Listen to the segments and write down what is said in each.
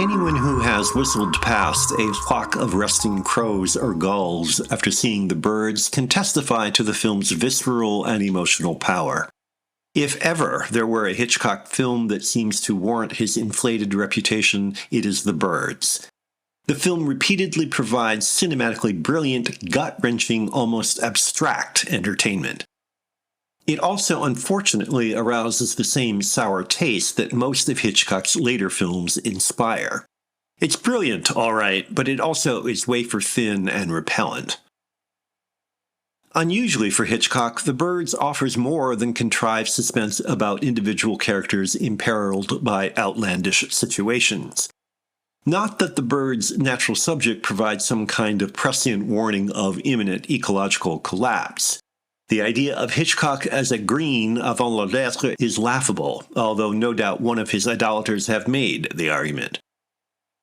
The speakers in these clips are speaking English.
Anyone who has whistled past a flock of resting crows or gulls after seeing the birds can testify to the film's visceral and emotional power. If ever there were a Hitchcock film that seems to warrant his inflated reputation, it is The Birds. The film repeatedly provides cinematically brilliant, gut-wrenching, almost abstract entertainment. It also unfortunately arouses the same sour taste that most of Hitchcock's later films inspire. It's brilliant, all right, but it also is wafer-thin and repellent. Unusually for Hitchcock, The Birds offers more than contrived suspense about individual characters imperiled by outlandish situations. Not that The Birds' natural subject provides some kind of prescient warning of imminent ecological collapse. The idea of Hitchcock as a green avant la lettre is laughable, although no doubt one of his idolaters have made the argument.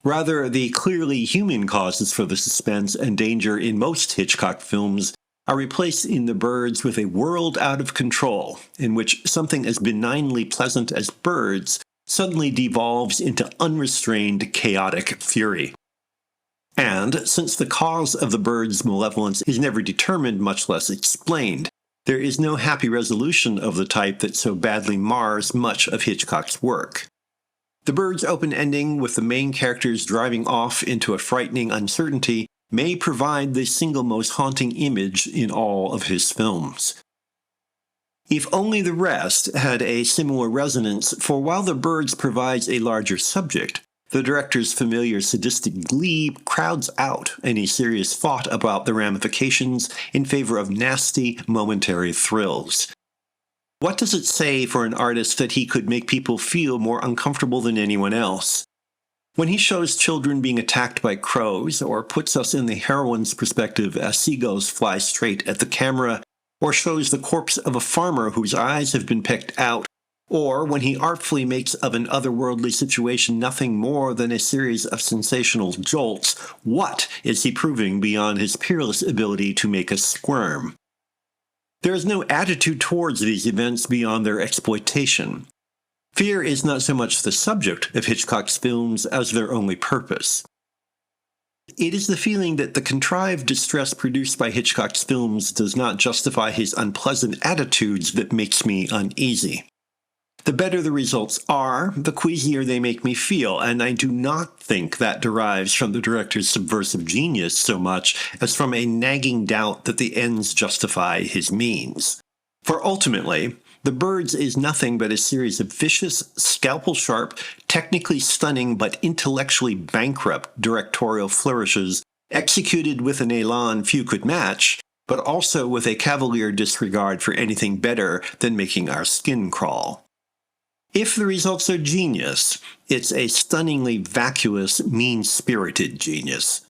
Rather, the clearly human causes for the suspense and danger in most Hitchcock films are replaced in The Birds with a world out of control, in which something as benignly pleasant as birds suddenly devolves into unrestrained, chaotic fury. And, since the cause of the birds' malevolence is never determined, much less explained, there is no happy resolution of the type that so badly mars much of Hitchcock's work. The Birds' open ending, with the main characters driving off into a frightening uncertainty, may provide the single most haunting image in all of his films. If only the rest had a similar resonance, for while The Birds provides a larger subject, the director's familiar sadistic glee crowds out any serious thought about the ramifications in favor of nasty, momentary thrills. What does it say for an artist that he could make people feel more uncomfortable than anyone else? When he shows children being attacked by crows, or puts us in the heroine's perspective as seagulls fly straight at the camera, or shows the corpse of a farmer whose eyes have been pecked out, or when he artfully makes of an otherworldly situation nothing more than a series of sensational jolts, what is he proving beyond his peerless ability to make us squirm? There is no attitude towards these events beyond their exploitation. Fear is not so much the subject of Hitchcock's films as their only purpose. It is the feeling that the contrived distress produced by Hitchcock's films does not justify his unpleasant attitudes that makes me uneasy. The better the results are, the queasier they make me feel, and I do not think that derives from the director's subversive genius so much as from a nagging doubt that the ends justify his means. For ultimately, The Birds is nothing but a series of vicious, scalpel-sharp, technically stunning but intellectually bankrupt directorial flourishes executed with an elan few could match, but also with a cavalier disregard for anything better than making our skin crawl. If the results are genius, it's a stunningly vacuous, mean-spirited genius.